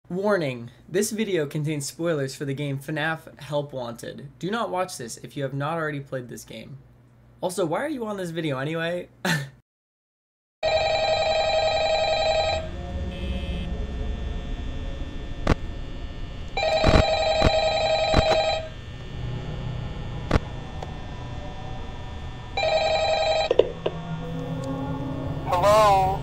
Warning, this video contains spoilers for the game FNAF Help Wanted. Do not watch this if you have not already played this game. Also, why are you on this video anyway? Hello.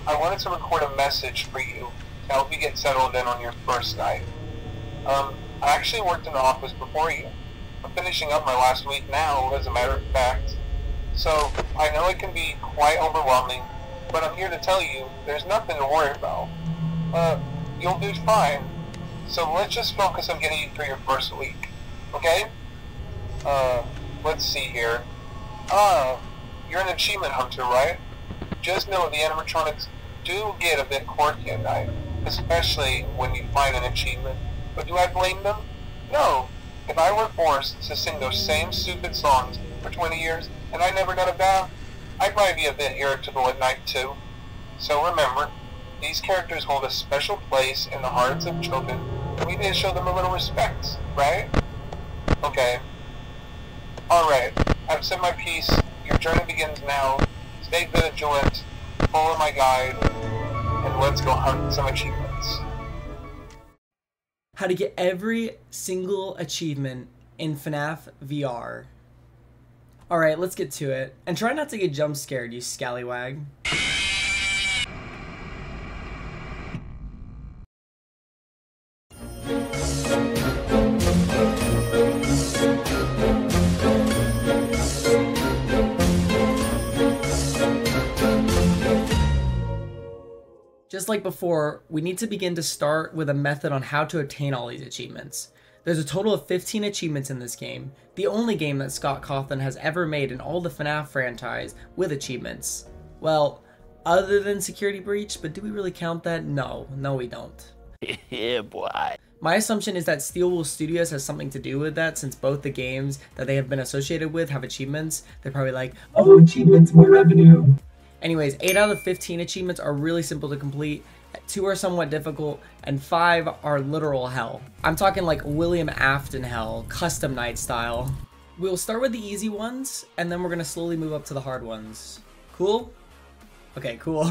I wanted to record a message for you to help you get settled in on your first night. I actually worked in the office before you. I'm finishing up my last week now, as a matter of fact. So, I know it can be quite overwhelming, but I'm here to tell you, there's nothing to worry about. You'll do fine. So let's just focus on getting you through your first week, okay? Let's see here. You're an achievement hunter, right? Just know the animatronics do get a bit quirky at night, especially when you find an achievement. But do I blame them? No. If I were forced to sing those same stupid songs for 20 years and I never got a bath, I'd probably be a bit irritable at night too. So remember, these characters hold a special place in the hearts of children, and we need to show them a little respect, right? Okay. Alright, I've said my piece. Your journey begins now. Stay vigilant, follow my guide, and let's go hunt some achievements. How to get every single achievement in FNAF VR. Alright, let's get to it. And try not to get jump scared, you scallywag. Just like before, we need to begin to start with a method on how to obtain all these achievements. There's a total of 15 achievements in this game, the only game that Scott Cawthon has ever made in all the FNAF franchise with achievements. Well, other than Security Breach, but do we really count that? No we don't. Yeah, boy. My assumption is that Steelwool Studios has something to do with that, since both the games that they have been associated with have achievements. They're probably like, oh, achievements, more revenue. Anyways, 8 out of 15 achievements are really simple to complete, 2 are somewhat difficult, and 5 are literal hell. I'm talking like William Afton hell, custom night style. We'll start with the easy ones, and then we're gonna slowly move up to the hard ones. Cool? Okay, cool.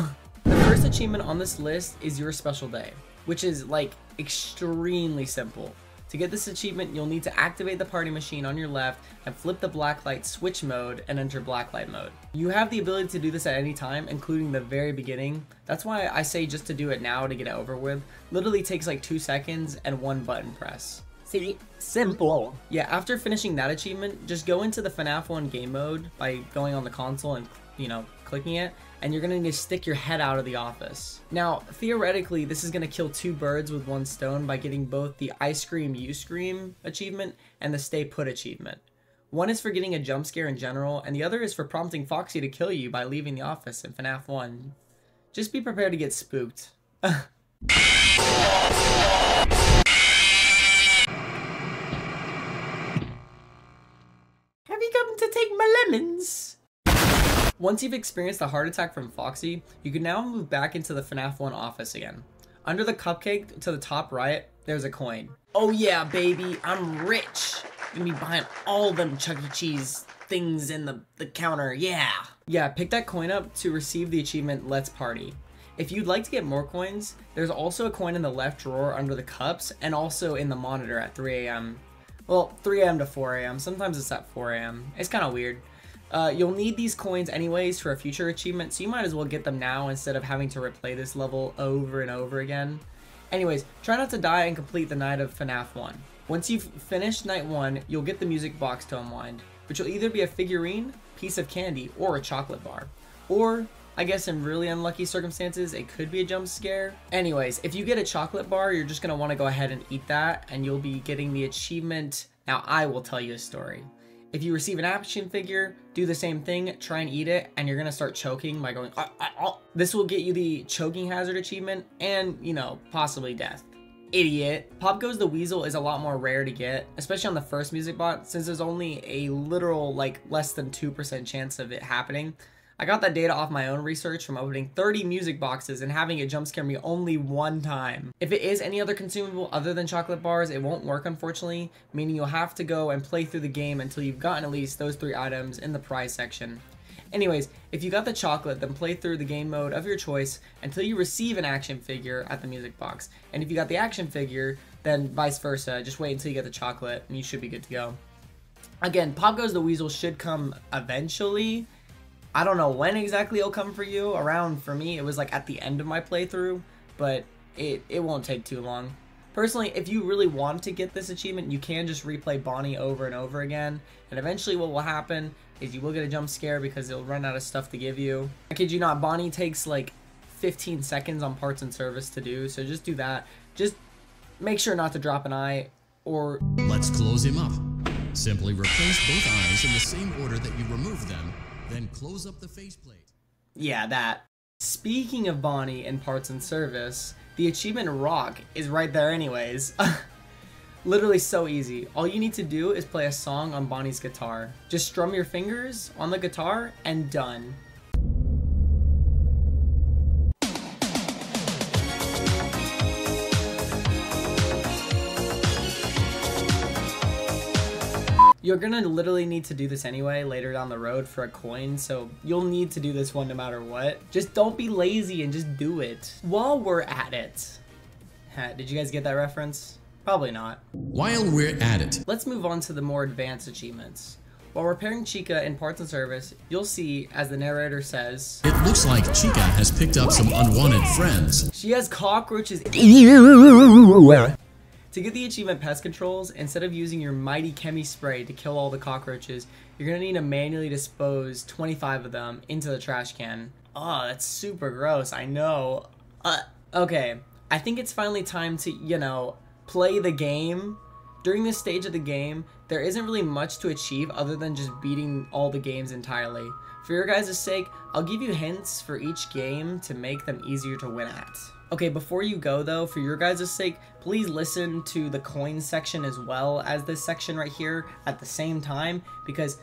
The first achievement on this list is Your Special Day, which is like extremely simple. To get this achievement, you'll need to activate the party machine on your left and flip the blacklight switch mode and enter blacklight mode. You have the ability to do this at any time, including the very beginning. That's why I say just to do it now to get it over with. Literally takes like 2 seconds and 1 button press. See, simple. Yeah, after finishing that achievement, just go into the FNAF 1 game mode by going on the console and, clicking it, and you're gonna need to stick your head out of the office. Now, theoretically, this is gonna kill 2 birds with 1 stone by getting both the I Scream, You Scream achievement and the Stay Put achievement. One is for getting a jump scare in general, and the other is for prompting Foxy to kill you by leaving the office in FNAF 1. Just be prepared to get spooked. Have you come to take my lemons? Once you've experienced the heart attack from Foxy, you can now move back into the FNAF 1 office again. Under the cupcake to the top right, there's a coin. Oh yeah, baby, I'm rich. I'm gonna be buying all them Chuck E. Cheese things in the counter, yeah. Yeah, pick that coin up to receive the achievement Let's Party. If you'd like to get more coins, there's also a coin in the left drawer under the cups and also in the monitor at 3 a.m. Well, 3 a.m. to 4 a.m. Sometimes it's at 4 a.m. It's kind of weird. You'll need these coins anyways for a future achievement, so you might as well get them now instead of having to replay this level over and over again. Anyways, try not to die and complete the night of FNAF 1. Once you've finished night 1, you'll get the music box to unwind, which will either be a figurine, piece of candy, or a chocolate bar. Or, I guess in really unlucky circumstances, it could be a jump scare. Anyways, if you get a chocolate bar, you're just going to want to go ahead and eat that, and you'll be getting the achievement, Now I Will Tell You a Story. If you receive an action figure, do the same thing, try and eat it, and you're gonna start choking by going, This will get you the choking hazard achievement and, possibly death. Idiot. Pop Goes the Weasel is a lot more rare to get, especially on the first music bot, since there's only a literal, less than 2% chance of it happening. I got that data off my own research from opening 30 music boxes and having it jump scare me only one time. If it is any other consumable other than chocolate bars, it won't work unfortunately, meaning you'll have to go and play through the game until you've gotten at least those 3 items in the prize section. Anyways, if you got the chocolate, then play through the game mode of your choice until you receive an action figure at the music box. And if you got the action figure, then vice versa, just wait until you get the chocolate and you should be good to go. Again, Pop Goes the Weasel should come eventually. I don't know when exactly it'll come for you. Around, for me, it was like at the end of my playthrough, but it won't take too long. Personally, if you really want to get this achievement, you can just replay Bonnie over and over again, and eventually what will happen is you will get a jump scare because it'll run out of stuff to give you. I kid you not, Bonnie takes like 15 seconds on parts and service to do, so just do that. Just make sure not to drop an eye, or... Let's close him up. Simply replace both eyes in the same order that you remove them, then close up the faceplate. Yeah, that. Speaking of Bonnie and parts and service, the achievement Rock is right there anyways. Literally so easy. All you need to do is play a song on Bonnie's guitar. Just strum your fingers on the guitar and done. You're gonna literally need to do this anyway later down the road for a coin, so you'll need to do this one no matter what. Just don't be lazy and just do it. While we're at it. Did you guys get that reference? Probably not. While we're at it, let's move on to the more advanced achievements. While repairing Chica in parts and service, you'll see, as the narrator says, it looks like Chica has picked up some unwanted friends. She has cockroaches. To get the achievement Pest Controls, instead of using your mighty chemi spray to kill all the cockroaches, you're gonna need to manually dispose 25 of them into the trash can. Oh, that's super gross, I know. Okay, I think it's finally time to, you know, play the game. During this stage of the game, there isn't really much to achieve other than just beating all the games entirely. For your guys' sake, I'll give you hints for each game to make them easier to win at. Okay, before you go though, for your guys' sake, please listen to the coin section as well as this section right here at the same time, because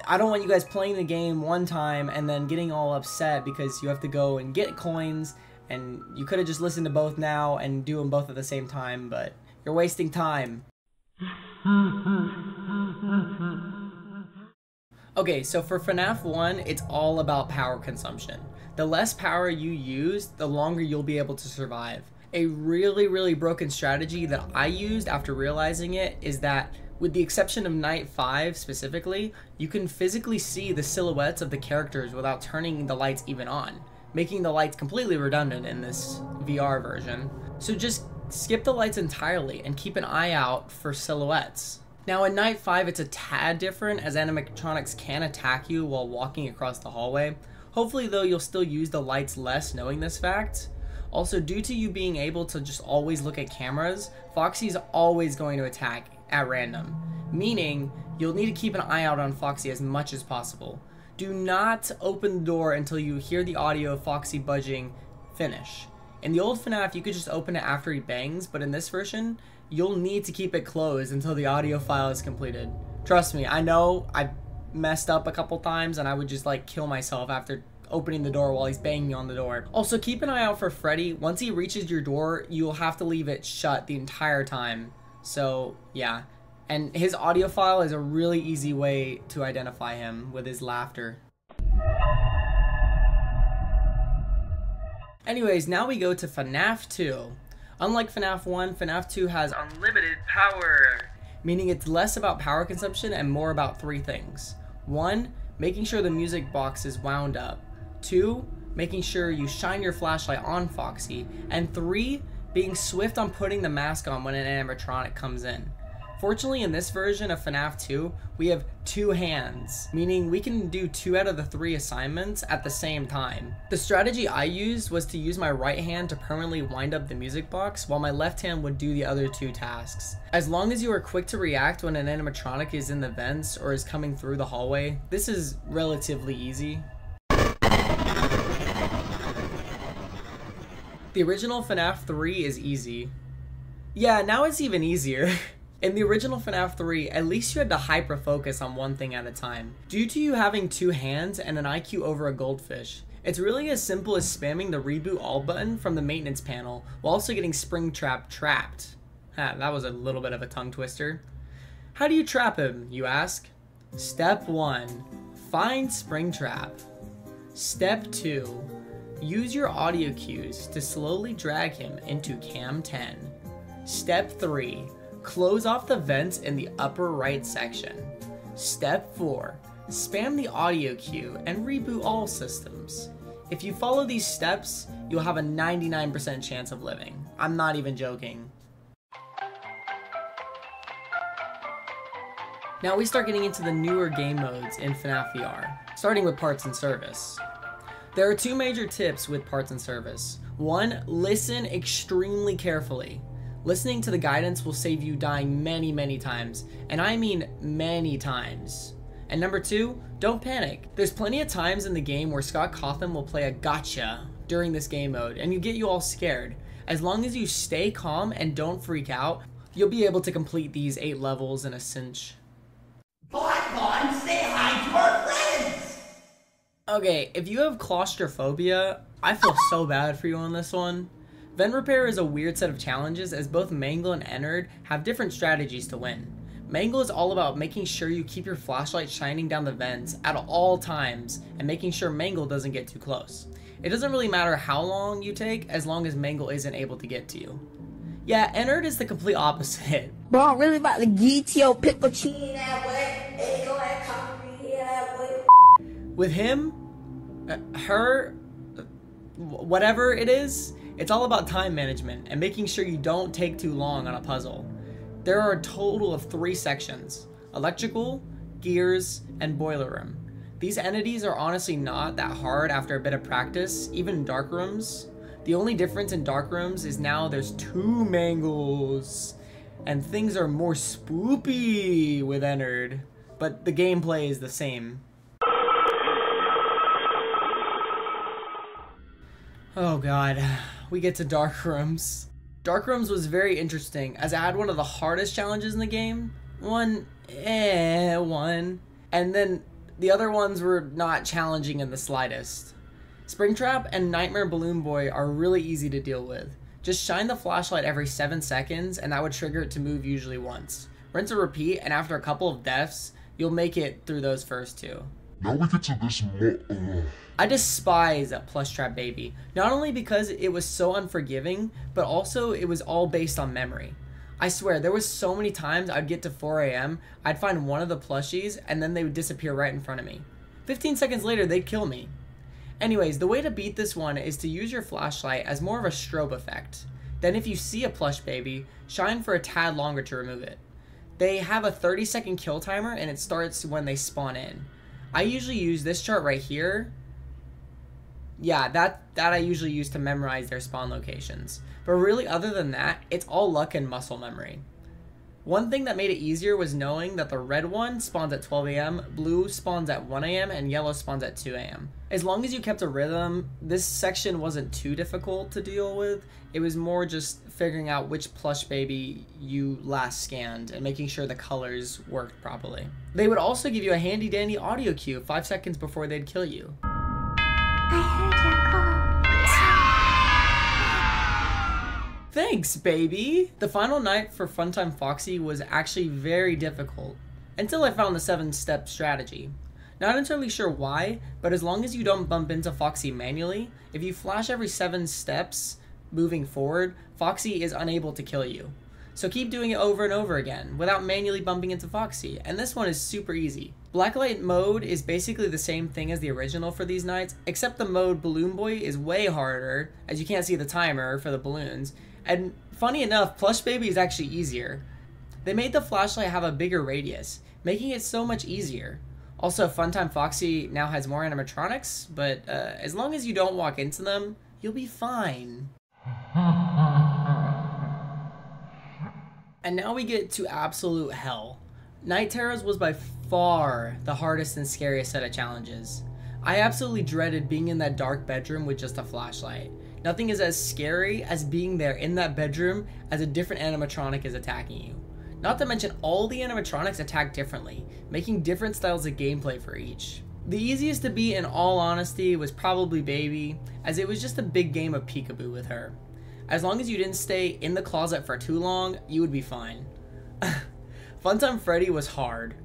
I don't want you guys playing the game one time and then getting all upset because you have to go and get coins, and you could have just listened to both now and do them both at the same time, but you're wasting time. Okay, so for FNAF 1, it's all about power consumption. The less power you use, the longer you'll be able to survive. A really broken strategy that I used after realizing it is that, with the exception of Night 5 specifically, you can physically see the silhouettes of the characters without turning the lights even on, making the lights completely redundant in this VR version. So just skip the lights entirely and keep an eye out for silhouettes. Now in Night 5 it's a tad different, as animatronics can attack you while walking across the hallway. Hopefully though you'll still use the lights less knowing this fact. Also, due to you being able to just always look at cameras, Foxy's always going to attack at random, meaning you'll need to keep an eye out on Foxy as much as possible. Do not open the door until you hear the audio of Foxy budging finish. In the old FNAF you could just open it after he bangs, but in this version you'll need to keep it closed until the audio file is completed. Trust me, I know I messed up a couple times and I would just like kill myself after opening the door while he's banging on the door. Also, keep an eye out for Freddy. Once he reaches your door, you'll have to leave it shut the entire time. So yeah, and his audio file is a really easy way to identify him with his laughter. Anyways, now we go to FNAF 2. Unlike FNAF 1, FNAF 2 has unlimited power, meaning it's less about power consumption and more about 3 things. 1, making sure the music box is wound up. 2, making sure you shine your flashlight on Foxy. And 3, being swift on putting the mask on when an animatronic comes in. Fortunately, in this version of FNAF 2, we have 2 hands, meaning we can do 2 out of the 3 assignments at the same time. The strategy I used was to use my right hand to permanently wind up the music box, while my left hand would do the other 2 tasks. As long as you are quick to react when an animatronic is in the vents or is coming through the hallway, this is relatively easy. The original FNAF 3 is easy. Yeah, now it's even easier. In the original FNAF 3, at least you had to hyper-focus on one thing at a time. Due to you having 2 hands and an IQ over a goldfish, it's really as simple as spamming the reboot all button from the maintenance panel while also getting Springtrap trapped. That was a little bit of a tongue twister. How do you trap him, you ask? Step 1. Find Springtrap. Step 2. Use your audio cues to slowly drag him into cam 10. Step 3. Close off the vents in the upper right section. Step 4. Spam the audio cue and reboot all systems. If you follow these steps, you'll have a 99% chance of living. I'm not even joking. Now we start getting into the newer game modes in FNAF VR, starting with parts and service. There are 2 major tips with parts and service. 1, listen extremely carefully. Listening to the guidance will save you dying many times, and I mean many times. And number 2, don't panic. There's plenty of times in the game where Scott Cawthon will play a gotcha during this game mode, and you get you all scared. As long as you stay calm and don't freak out, you'll be able to complete these 8 levels in a cinch. Blackbond, say hi to our friends! Okay, if you have claustrophobia, I feel so bad for you on this one. Vent Repair is a weird set of challenges as both Mangle and Ennard have different strategies to win. Mangle is all about making sure you keep your flashlight shining down the vents at all times and making sure Mangle doesn't get too close. It doesn't really matter how long you take as long as Mangle isn't able to get to you. Yeah, Ennard is the complete opposite. Bro, I'm really about to get your pickle cheese that way. Hey, go ahead, come here that way. With him, her, whatever it is, it's all about time management and making sure you don't take too long on a puzzle. There are a total of 3 sections: electrical, gears, and boiler room. These entities are honestly not that hard after a bit of practice, even in dark rooms. The only difference in dark rooms is now there's 2 Mangles, and things are more spoopy with Ennard, but the gameplay is the same. Oh god, we get to dark rooms. Dark rooms was very interesting as it had one of the hardest challenges in the game. One, and then the other ones were not challenging in the slightest. Springtrap and Nightmare Balloon Boy are really easy to deal with. Just shine the flashlight every 7 seconds and that would trigger it to move usually once. Rinse and repeat, and after a couple of deaths, you'll make it through those first 2. Now we get to this I despise Plush Trap Baby, not only because it was so unforgiving, but also it was all based on memory. I swear, there was so many times I'd get to 4 AM, I'd find one of the plushies, and then they would disappear right in front of me. 15 seconds later, they'd kill me. Anyways, the way to beat this one is to use your flashlight as more of a strobe effect. Then if you see a plush baby, shine for a tad longer to remove it. They have a 30-second kill timer and it starts when they spawn in. I usually use this chart right here. Yeah, that I usually use to memorize their spawn locations. But really, other than that, it's all luck and muscle memory. One thing that made it easier was knowing that the red one spawns at 12 AM, blue spawns at 1 AM, and yellow spawns at 2 AM. As long as you kept a rhythm, this section wasn't too difficult to deal with. It was more just figuring out which plush baby you last scanned and making sure the colors worked properly. They would also give you a handy dandy audio cue 5 seconds before they'd kill you. I heard your call. Thanks, baby! The final night for Funtime Foxy was actually very difficult, until I found the 7-step strategy. Not entirely sure why, but as long as you don't bump into Foxy manually, if you flash every 7 steps moving forward, Foxy is unable to kill you. So keep doing it over and over again, without manually bumping into Foxy, and this one is super easy. Blacklight mode is basically the same thing as the original for these nights, except the mode Balloon Boy is way harder, as you can't see the timer for the balloons, and funny enough, Plush Baby is actually easier. They made the flashlight have a bigger radius, making it so much easier. Also, Funtime Foxy now has more animatronics, but as long as you don't walk into them, you'll be fine. And now we get to absolute hell. Night Terrors was by far the hardest and scariest set of challenges. I absolutely dreaded being in that dark bedroom with just a flashlight. Nothing is as scary as being there in that bedroom as a different animatronic is attacking you. Not to mention all the animatronics attack differently, making different styles of gameplay for each. The easiest to beat in all honesty was probably Baby, as it was just a big game of peekaboo with her. As long as you didn't stay in the closet for too long, you would be fine. Funtime Freddy was hard.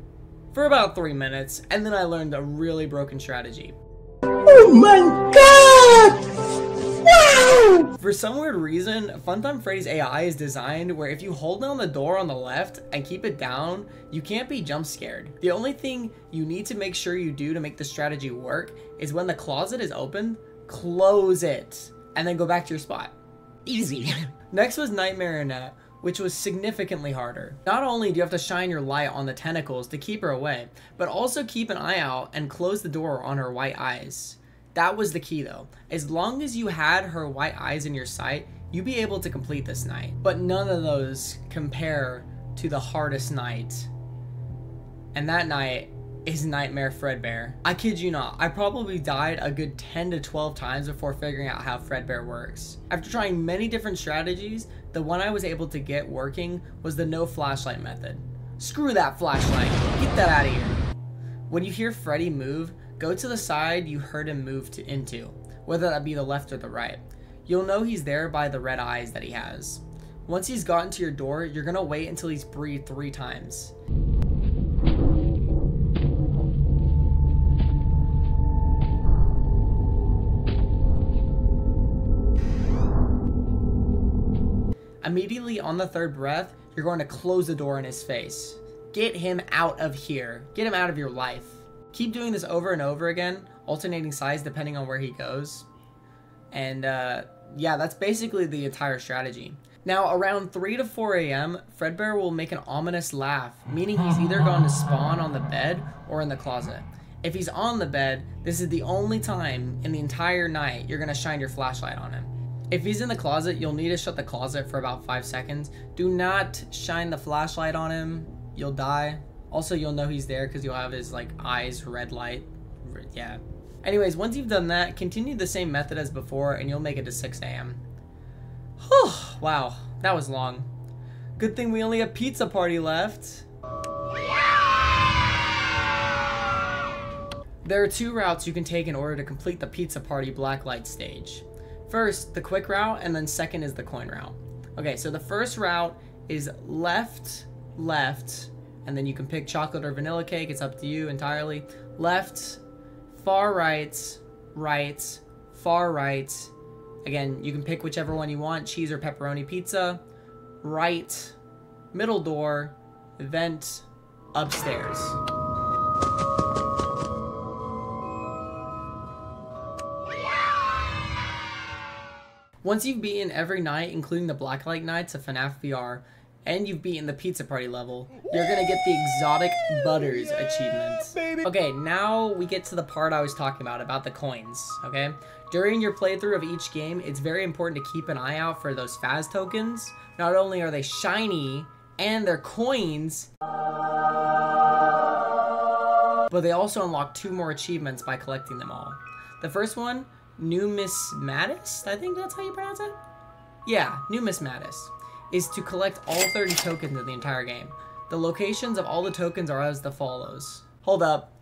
For about 3 minutes, and then I learned a really broken strategy. Oh my god! Wow! For some weird reason, Funtime Freddy's AI is designed where if you hold down the door on the left and keep it down, you can't be jump scared. The only thing you need to make sure you do to make the strategy work is when the closet is open, close it, and then go back to your spot. Easy. Next was Nightmare Annette, which was significantly harder. Not only do you have to shine your light on the tentacles to keep her away, but also keep an eye out and close the door on her white eyes. That was the key though. As long as you had her white eyes in your sight, you'd be able to complete this night. But none of those compare to the hardest night. And that night is Nightmare Fredbear. I kid you not, I probably died a good 10 to 12 times before figuring out how Fredbear works. After trying many different strategies, the one I was able to get working was the no flashlight method. Screw that flashlight, get that out of here. When you hear Freddy move, go to the side you heard him move into, whether that be the left or the right. You'll know he's there by the red eyes that he has. Once he's gotten to your door, you're gonna wait until he's breathed 3 times. Immediately on the 3rd breath, you're going to close the door in his face. Get him out of here. Get him out of your life. Keep doing this over and over again, alternating sides depending on where he goes. And yeah, that's basically the entire strategy. Now, around 3 to 4 a.m., Fredbear will make an ominous laugh, meaning he's either going to spawn on the bed or in the closet. If he's on the bed, this is the only time in the entire night you're going to shine your flashlight on him. If he's in the closet, you'll need to shut the closet for about 5 seconds. Do not shine the flashlight on him. You'll die. Also, you'll know he's there because you'll have his like eyes red light. Yeah. Anyways, once you've done that, continue the same method as before and you'll make it to 6 a.m. Whew, wow, that was long. Good thing we only have Pizza Party left. There are 2 routes you can take in order to complete the Pizza Party Blacklight stage. First, the quick route, and then second is the coin route. Okay, so the first route is left, left, and then you can pick chocolate or vanilla cake, it's up to you entirely. Left, far right, right, far right. Again, you can pick whichever one you want, cheese or pepperoni pizza. Right, middle door, vent, upstairs. Once you've beaten every night, including the Blacklight nights of FNAF VR, and you've beaten the Pizza Party level, you're gonna get the Exotic Butters achievement. Okay, now we get to the part I was talking about the coins, okay? During your playthrough of each game, it's very important to keep an eye out for those Faz tokens. Not only are they shiny, and they're coins, but they also unlock 2 more achievements by collecting them all. The first one, Numismatist, I think that's how you pronounce it? Yeah, Numismatist, is to collect all 30 tokens in the entire game. The locations of all the tokens are as follows. Hold up.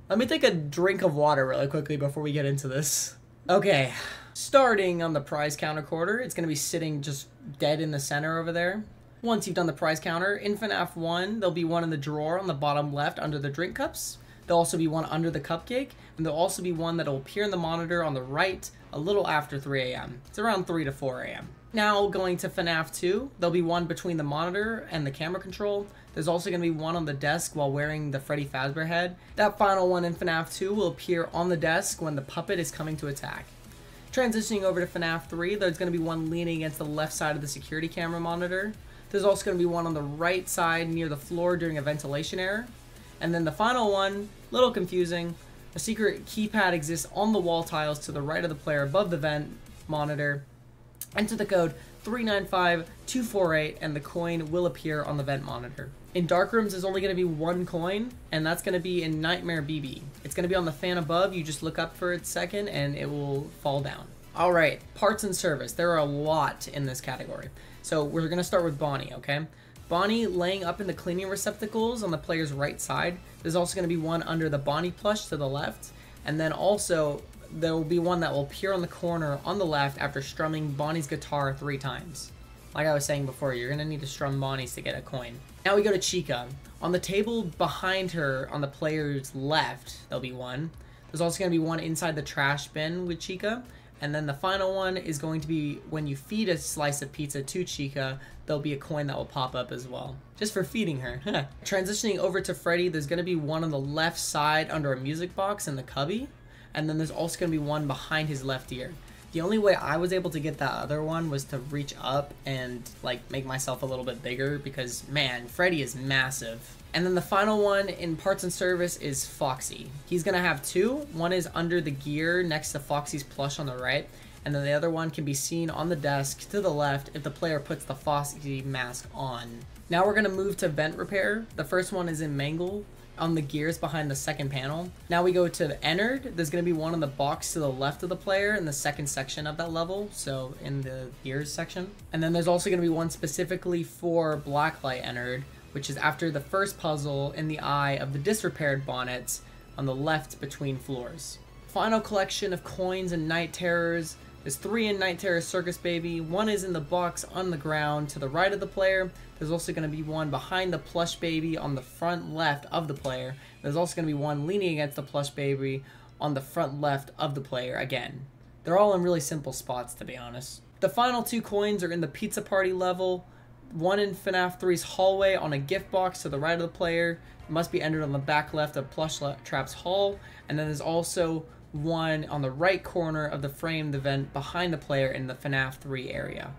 Let me take a drink of water really quickly before we get into this. Okay, starting on the prize counter quarter, it's going to be sitting just dead in the center over there. Once you've done the prize counter, in FNAF 1, there'll be one in the drawer on the bottom left under the drink cups. There'll also be one under the cupcake, and there'll also be one that'll appear in the monitor on the right a little after 3 a.m. It's around 3 to 4 a.m. Now, going to FNAF 2, there'll be one between the monitor and the camera control. There's also going to be one on the desk while wearing the Freddy Fazbear head. That final one in FNAF 2 will appear on the desk when the puppet is coming to attack. Transitioning over to FNAF 3, there's going to be one leaning against the left side of the security camera monitor. There's also going to be one on the right side near the floor during a ventilation error. And then the final one, a little confusing, a secret keypad exists on the wall tiles to the right of the player above the vent monitor. Enter the code 395248 and the coin will appear on the vent monitor. In dark rooms, there's only going to be 1 coin, and that's going to be in Nightmare BB. It's going to be on the fan above. You just look up for it a second and it will fall down. Alright, parts and service. There are a lot in this category. So we're going to start with Bonnie, okay? Bonnie laying up in the cleaning receptacles on the player's right side. There's also going to be one under the Bonnie plush to the left. And then also, there will be one that will appear on the corner on the left after strumming Bonnie's guitar 3 times. Like I was saying before, you're going to need to strum Bonnie's to get a coin. Now we go to Chica. On the table behind her, on the player's left, there'll be one. There's also going to be one inside the trash bin with Chica. And then the final one is going to be when you feed a slice of pizza to Chica, there'll be a coin that will pop up as well. Just for feeding her. Transitioning over to Freddy, there's going to be one on the left side under a music box in the cubby. And then there's also going to be one behind his left ear. The only way I was able to get that other one was to reach up and like make myself a little bit bigger because, man, Freddy is massive. And then the final one in parts and service is Foxy. He's going to have 2. One is under the gear next to Foxy's plush on the right. And then the other one can be seen on the desk to the left if the player puts the Foxy mask on. Now we're going to move to vent repair. The first one is in Mangle on the gears behind the second panel. Now we go to Ennard. There's going to be one on the box to the left of the player in the second section of that level, so in the gears section. And then there's also going to be one specifically for Blacklight Ennard, which is after the first puzzle in the eye of the disrepaired bonnets on the left between floors. Final collection of coins and Night Terrors. There's 3 in Night Terror Circus Baby. One is in the box on the ground to the right of the player. There's also going to be one behind the plush baby on the front left of the player. There's also going to be one leaning against the plush baby on the front left of the player again. They're all in really simple spots, to be honest. The final 2 coins are in the Pizza Party level. One in FNAF 3's hallway on a gift box to the right of the player. It must be entered on the back left of Plush Trap's hall. And then there's also one on the right corner of the framed event behind the player in the FNAF 3 area.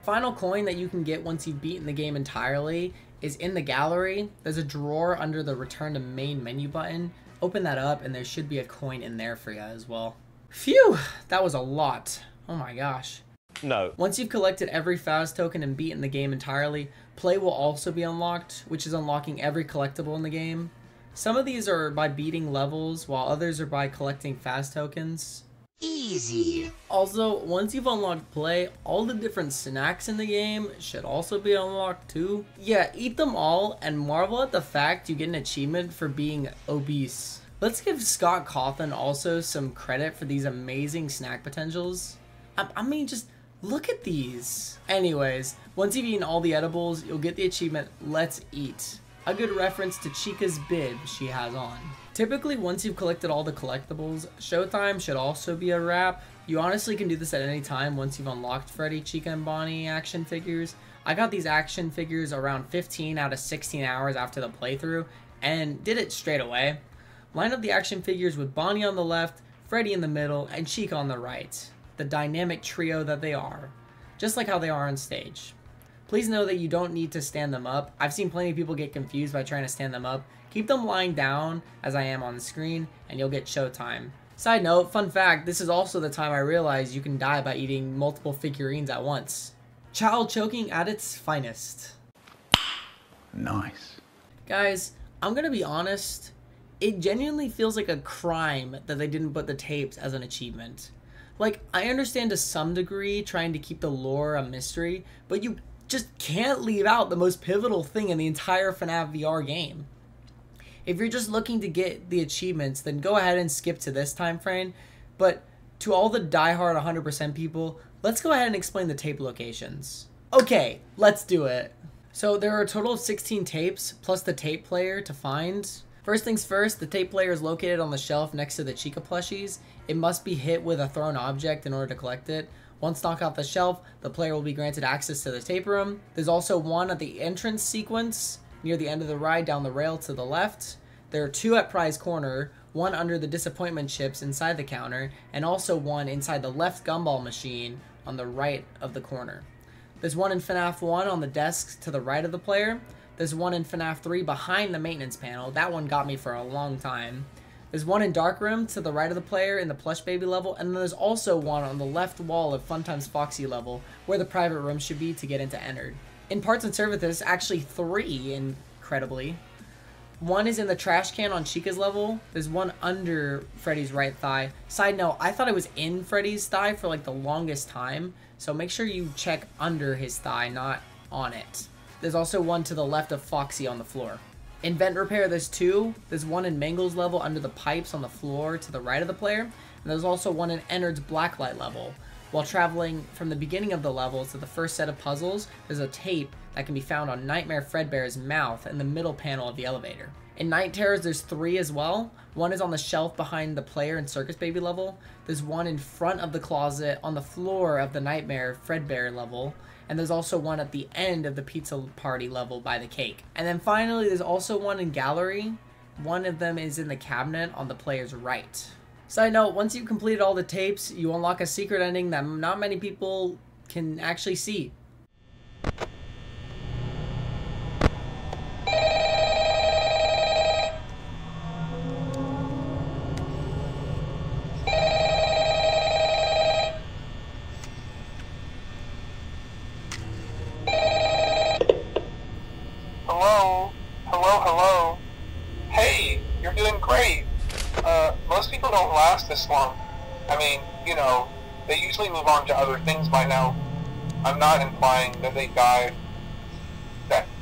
Final coin that you can get once you've beaten the game entirely is in the gallery. There's a drawer under the return to main menu button. Open that up and there should be a coin in there for you as well. Phew, that was a lot. Oh my gosh. No. Once you've collected every Faz token and beaten the game entirely, play will also be unlocked, which is unlocking every collectible in the game. Some of these are by beating levels, while others are by collecting Faz tokens. Easy. Also, once you've unlocked play, all the different snacks in the game should also be unlocked too. Yeah, eat them all and marvel at the fact you get an achievement for being obese. Let's give Scott Cawthon also some credit for these amazing snack potentials. I mean, just look at these. Anyways, once you've eaten all the edibles, you'll get the achievement, Let's Eat. A good reference to Chica's bib she has on. Typically, once you've collected all the collectibles, Showtime should also be a wrap. You honestly can do this at any time once you've unlocked Freddy, Chica, and Bonnie action figures. I got these action figures around 15 out of 16 hours after the playthrough, and did it straight away. Line up the action figures with Bonnie on the left, Freddy in the middle, and Chica on the right. The dynamic trio that they are. Just like how they are on stage. Please know that you don't need to stand them up. I've seen plenty of people get confused by trying to stand them up. Keep them lying down, as I am on the screen, and you'll get Showtime. Side note, fun fact, this is also the time I realized you can die by eating multiple figurines at once. Child choking at its finest. Nice. Guys, I'm gonna be honest, it genuinely feels like a crime that they didn't put the tapes as an achievement. Like, I understand to some degree trying to keep the lore a mystery, but you just can't leave out the most pivotal thing in the entire FNAF VR game. If you're just looking to get the achievements, then go ahead and skip to this time frame. But to all the diehard 100% people, let's go ahead and explain the tape locations. Okay, let's do it. So there are a total of 16 tapes, plus the tape player to find. First things first, the tape player is located on the shelf next to the Chica plushies. It must be hit with a thrown object in order to collect it. Once knocked off the shelf, the player will be granted access to the tape room. There's also one at the entrance sequence, near the end of the ride down the rail to the left. There are 2 at Prize Corner, one under the disappointment chips inside the counter, and also one inside the left gumball machine on the right of the corner. There's one in FNAF 1 on the desk to the right of the player. There's one in FNAF 3 behind the maintenance panel. That one got me for a long time. There's one in Dark Room to the right of the player in the Plush Baby level, and then there's also one on the left wall of Fun Times Foxy level, where the private room should be to get into Ennard. In parts and service, there's actually 3, incredibly. One is in the trash can on Chica's level. There's one under Freddy's right thigh. Side note, I thought it was in Freddy's thigh for like the longest time, so make sure you check under his thigh, not on it. There's also one to the left of Foxy on the floor. In Vent Repair, there's 2. There's one in Mangle's level under the pipes on the floor to the right of the player. And there's also one in Ennard's Blacklight level. While traveling from the beginning of the levels to the first set of puzzles, there's a tape that can be found on Nightmare Fredbear's mouth in the middle panel of the elevator. In Night Terrors, there's 3 as well. One is on the shelf behind the player in Circus Baby level. There's one in front of the closet on the floor of the Nightmare Fredbear level. And there's also one at the end of the Pizza Party level by the cake. And then finally, there's also one in Gallery. One of them is in the cabinet on the player's right. Side note, once you've completed all the tapes, you unlock a secret ending that not many people can actually see. Hello? Hey, you're doing great. Most people don't last this long. I mean, you know, they usually move on to other things by now. I'm not implying that they died.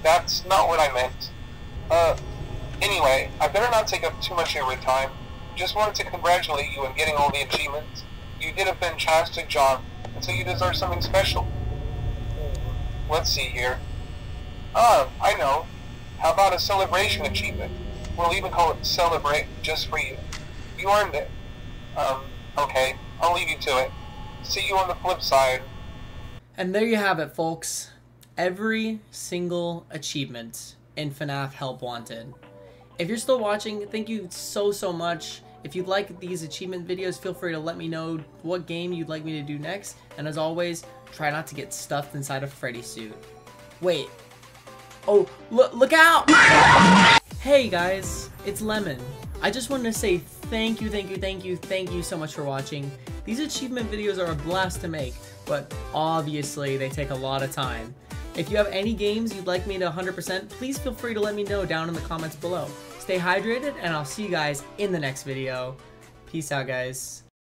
That's not what I meant. Anyway, I better not take up too much of your time. Just wanted to congratulate you on getting all the achievements. You did a fantastic job, and so you deserve something special. Let's see here. I know. How about a celebration achievement? We'll even call it Celebrate just for you. You earned it. Okay. I'll leave you to it. See you on the flip side. And there you have it, folks. Every single achievement in FNAF Help Wanted. If you're still watching, thank you so much. If you'd like these achievement videos, feel free to let me know what game you'd like me to do next. And as always, try not to get stuffed inside a Freddy suit. Wait. Oh, look out! Hey guys, it's Lemon. I just wanted to say thank you so much for watching. These achievement videos are a blast to make, but obviously they take a lot of time. If you have any games you'd like me to 100%, please feel free to let me know down in the comments below. Stay hydrated, and I'll see you guys in the next video. Peace out, guys.